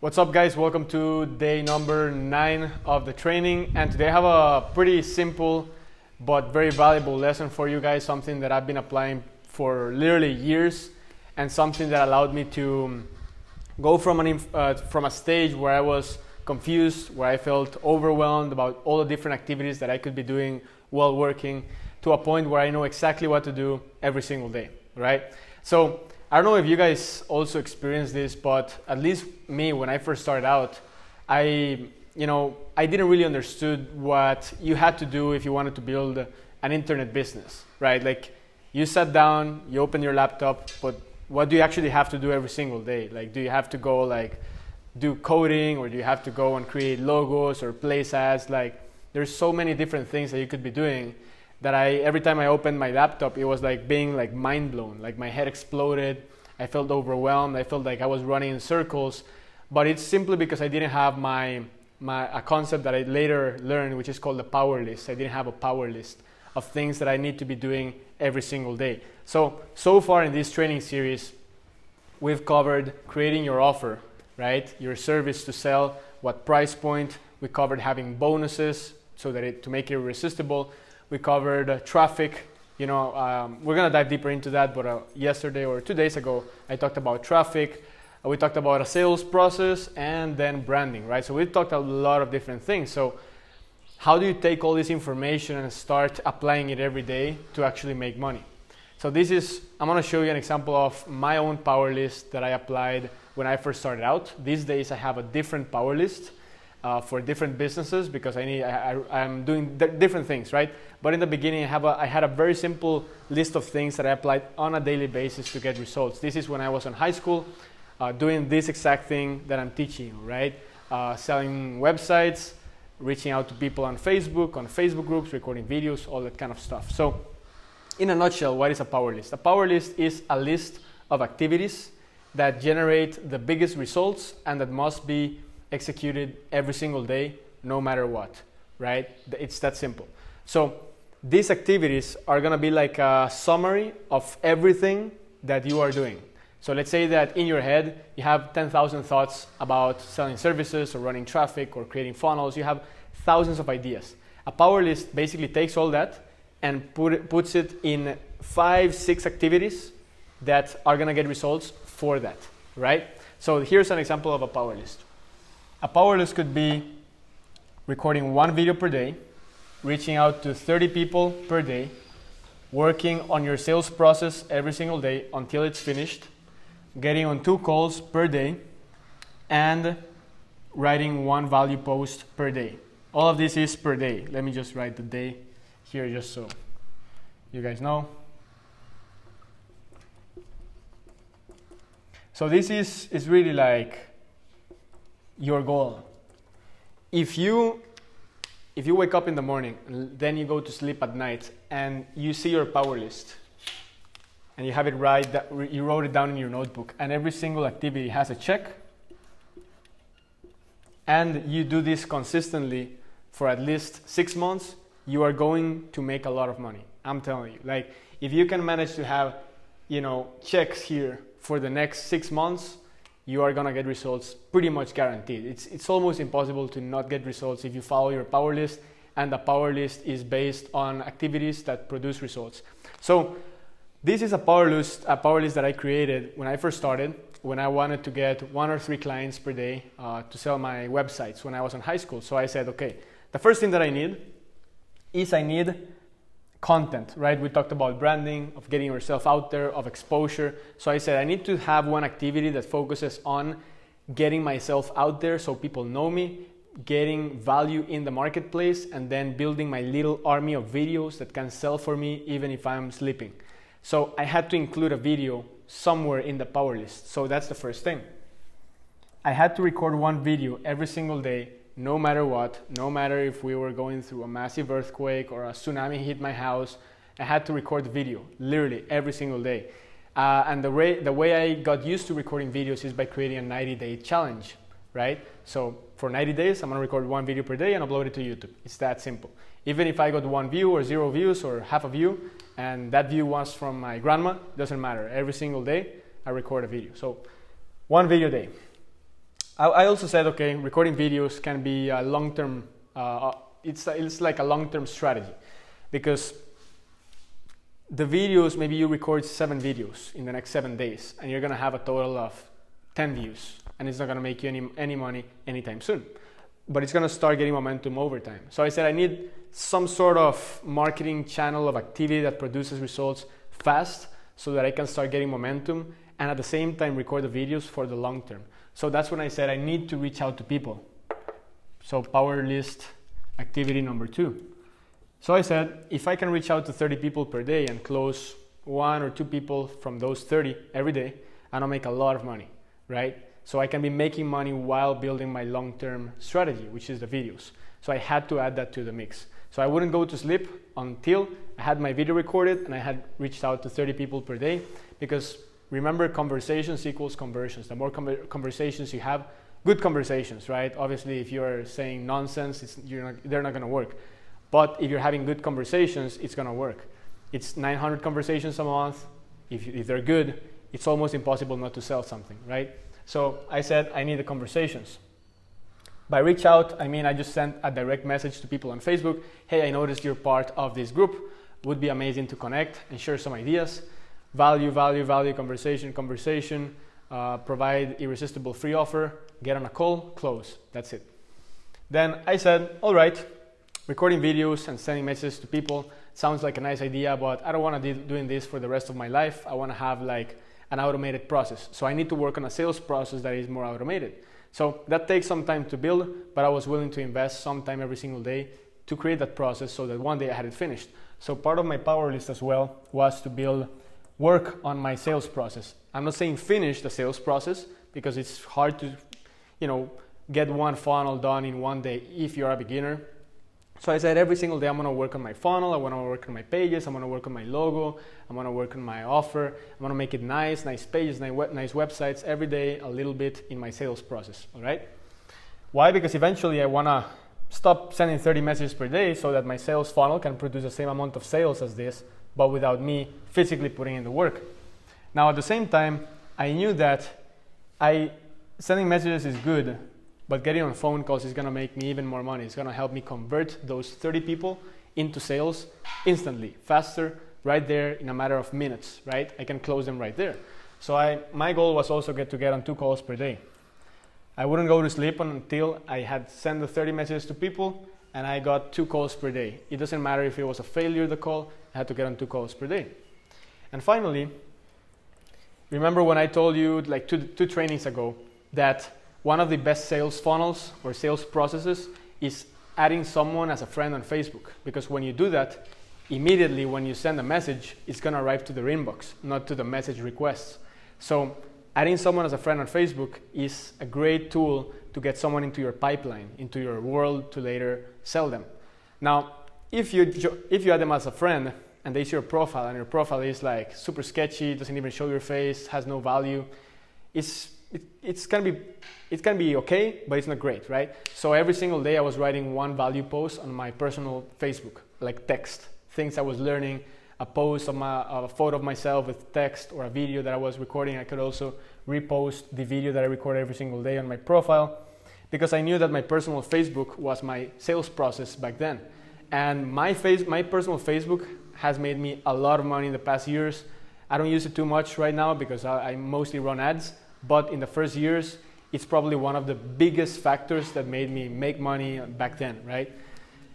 What's up, guys? Welcome to day number 9 of the training, and today I have a pretty simple but very valuable lesson for you guys, something that I've been applying for literally years and something that allowed me to go from a stage where I was confused, where I felt overwhelmed about all the different activities that I could be doing while working, to a point where I know exactly what to do every single day, right? So I don't know if you guys also experience this, but at least me, when I first started out, I didn't really understood what you had to do if you wanted to build an internet business, right? Like, you sat down, you open your laptop, but what do you actually have to do every single day? Like, do you have to go do coding, or do you have to go and create logos or place ads? Like, there's so many different things that you could be doing that every time I opened my laptop, it was like being like mind blown. Like, my head exploded. I felt overwhelmed. I felt like I was running in circles. But it's simply because I didn't have a concept that I later learned, which is called the power list. I didn't have a power list of things that I need to be doing every single day. So far in this training series, we've covered creating your offer, right? Your service to sell, what price point. We covered having bonuses to make it irresistible. We covered traffic. We're gonna dive deeper into that, but yesterday or 2 days ago, I talked about traffic. We talked about a sales process and then branding, right? So we talked a lot of different things. So how do you take all this information and start applying it every day to actually make money? So I'm gonna show you an example of my own power list that I applied when I first started out. These days I have a different power list for different businesses because I'm doing different things, right? But in the beginning, I had a very simple list of things that I applied on a daily basis to get results. This is when I was in high school, doing this exact thing that I'm teaching you, right? Selling websites, reaching out to people on Facebook groups, recording videos, all that kind of stuff. So in a nutshell, what is a power list? A power list is a list of activities that generate the biggest results and that must be executed every single day, no matter what, right? It's that simple. So these activities are gonna be like a summary of everything that you are doing. So let's say that in your head, you have 10,000 thoughts about selling services or running traffic or creating funnels. You have thousands of ideas. A power list basically takes all that and puts it in 5-6 activities that are gonna get results for that, right? So here's an example of a power list. A power list could be recording 1 video per day, reaching out to 30 people per day, working on your sales process every single day until it's finished, getting on 2 calls per day, and writing 1 value post per day. All of this is per day. Let me just write the day here just so you guys know. So this is really like your goal. If you wake up in the morning, then you go to sleep at night, and you see your power list, and you have it you wrote it down in your notebook, and every single activity has a check, and you do this consistently for at least 6 months, you are going to make a lot of money. I'm telling you. Like, if you can manage to have, checks here for the next 6 months, you are gonna get results pretty much guaranteed. It's almost impossible to not get results if you follow your power list, and the power list is based on activities that produce results. So this is a power list that I created when I first started, when I wanted to get 1 or 3 clients per day to sell my websites when I was in high school. So I said, okay, the first thing that I need content, right? We talked about branding, of getting yourself out there, of exposure. So I said I need to have one activity that focuses on getting myself out there so people know me, getting value in the marketplace, and then building my little army of videos that can sell for me even if I'm sleeping. So I had to include a video somewhere in the power list. So that's the first thing. I had to record 1 video every single day, no matter what, no matter if we were going through a massive earthquake or a tsunami hit my house. I had to record the video literally every single day. And the way I got used to recording videos is by creating a 90-day challenge, right? So for 90 days, I'm gonna record 1 video per day and upload it to YouTube. It's that simple. Even if I got 1 view or 0 views or half a view, and that view was from my grandma, doesn't matter. Every single day, I record a video. So 1 video a day. I also said, okay, recording videos can be a long-term, it's like a long-term strategy, because the videos, maybe you record 7 videos in the next 7 days and you're gonna have a total of 10 views, and it's not gonna make you any money anytime soon, but it's gonna start getting momentum over time. So I said I need some sort of marketing channel of activity that produces results fast so that I can start getting momentum and at the same time record the videos for the long term. So that's when I said I need to reach out to people. So power list activity number 2. So I said, if I can reach out to 30 people per day and close 1 or 2 people from those 30 every day, and I'll make a lot of money, right? So I can be making money while building my long-term strategy, which is the videos. So I had to add that to the mix. So I wouldn't go to sleep until I had my video recorded and I had reached out to 30 people per day, because remember, conversations equals conversions. The more conversations you have, good conversations, right? Obviously, if you're saying nonsense, they're not gonna work. But if you're having good conversations, it's gonna work. It's 900 conversations a month. If they're good, it's almost impossible not to sell something, right? So I said I need the conversations. By reach out, I mean I just sent a direct message to people on Facebook. Hey, I noticed you're part of this group. Would be amazing to connect and share some ideas. Value, conversation, provide irresistible free offer, get on a call, close. That's it. Then I said, all right, recording videos and sending messages to people sounds like a nice idea, but I don't want to be doing this for the rest of my life. I want to have like an automated process. So I need to work on a sales process that is more automated. So that takes some time to build, but I was willing to invest some time every single day to create that process so that one day I had it finished. So part of my power list as well was to work on my sales process. I'm not saying finish the sales process, because it's hard to, get one funnel done in one day if you're a beginner. So I said every single day I'm gonna work on my funnel, I wanna work on my pages, I'm gonna work on my logo, I'm gonna work on my offer, I'm gonna make it nice pages, nice websites, every day a little bit in my sales process, all right? Why? Because eventually I wanna stop sending 30 messages per day so that my sales funnel can produce the same amount of sales as this, but without me physically putting in the work. Now at the same time, I knew that sending messages is good, but getting on phone calls is gonna make me even more money. It's gonna help me convert those 30 people into sales instantly, faster, right there in a matter of minutes, right? I can close them right there. So my goal was also to get on 2 calls per day. I wouldn't go to sleep until I had sent the 30 messages to people and I got 2 calls per day. It doesn't matter if it was a failure, the call, I had to get on 2 calls per day. And finally, remember when I told you like two trainings ago that one of the best sales funnels or sales processes is adding someone as a friend on Facebook, because when you do that, immediately when you send a message, it's gonna arrive to their inbox, not to the message requests. So adding someone as a friend on Facebook is a great tool to get someone into your pipeline, into your world to later sell them. Now, if you add them as a friend and they see your profile and your profile is like super sketchy, doesn't even show your face, has no value, it can be okay, but it's not great, right? So every single day I was writing one value post on my personal Facebook, like text, things I was learning, a post of a photo of myself with text, or a video that I was recording. I could also repost the video that I record every single day on my profile, because I knew that my personal Facebook was my sales process back then. And my personal Facebook has made me a lot of money in the past years. I don't use it too much right now because I mostly run ads, but in the first years, it's probably one of the biggest factors that made me make money back then, right?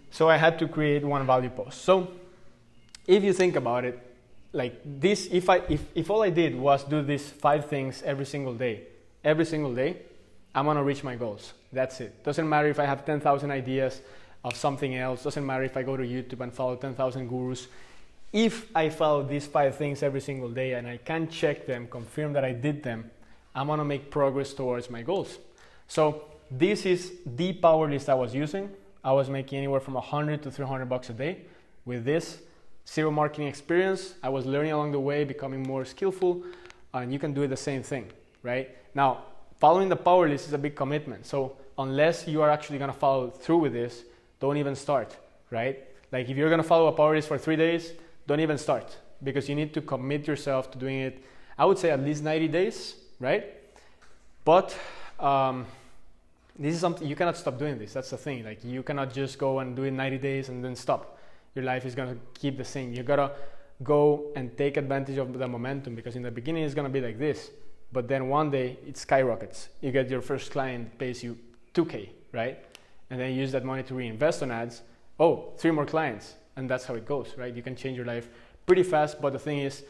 So I had to create one value post. So if you think about it, like this, if all I did was do these 5 things every single day, I'm gonna reach my goals. That's it. Doesn't matter if I have 10,000 ideas of something else. Doesn't matter if I go to YouTube and follow 10,000 gurus. If I follow these 5 things every single day and I can check them, confirm that I did them, I'm gonna make progress towards my goals. So this is the power list I was using. I was making anywhere from $100 to $300 a day with this. Zero marketing experience. I was learning along the way, becoming more skillful, and you can do the same thing, right? Now, following the power list is a big commitment. So unless you are actually gonna follow through with this, don't even start, right? Like if you're gonna follow a power list for 3 days, don't even start, because you need to commit yourself to doing it, I would say at least 90 days, right? But this is something you cannot stop doing this. That's the thing. Like you cannot just go and do it 90 days and then stop. Your life is gonna keep the same. You gotta go and take advantage of the momentum, because in the beginning it's gonna be like this, but then one day it skyrockets. You get your first client, pays you 2K, right? And then you use that money to reinvest on ads. Oh, 3 more clients, and that's how it goes, right? You can change your life pretty fast. But the thing is,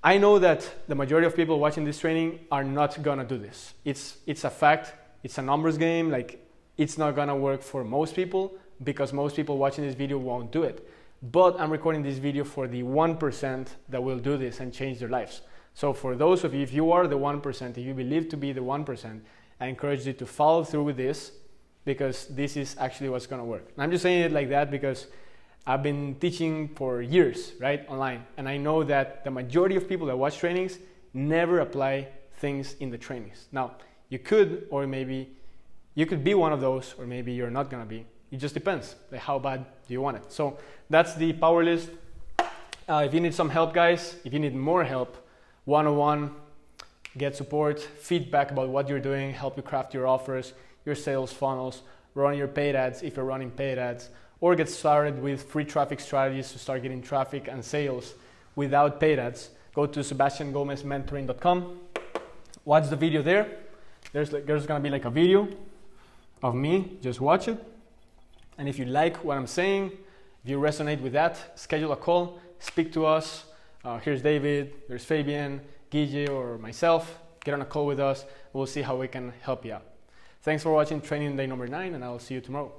I know that the majority of people watching this training are not gonna do this. It's a fact. It's a numbers game. Like, it's not gonna work for most people, because most people watching this video won't do it. But I'm recording this video for the 1% that will do this and change their lives. So for those of you, if you are the 1%, if you believe to be the 1%, I encourage you to follow through with this, because this is actually what's gonna work. And I'm just saying it like that because I've been teaching for years, right, online. And I know that the majority of people that watch trainings never apply things in the trainings. Now, you could, or maybe you could be one of those, or maybe you're not gonna be. It just depends. Like, how bad do you want it? So that's the power list. If you need some help, guys, if you need more help, one-on-one, get support, feedback about what you're doing, help you craft your offers, your sales funnels, run your paid ads if you're running paid ads, or get started with free traffic strategies to start getting traffic and sales without paid ads, go to sebastiangomezmentoring.com. Watch the video there. There's gonna be like a video of me. Just watch it. And if you like what I'm saying, if you resonate with that, schedule a call, speak to us. Here's David, there's Fabian, Guille, or myself. Get on a call with us. We'll see how we can help you out. Thanks for watching training day number 9, and I will see you tomorrow.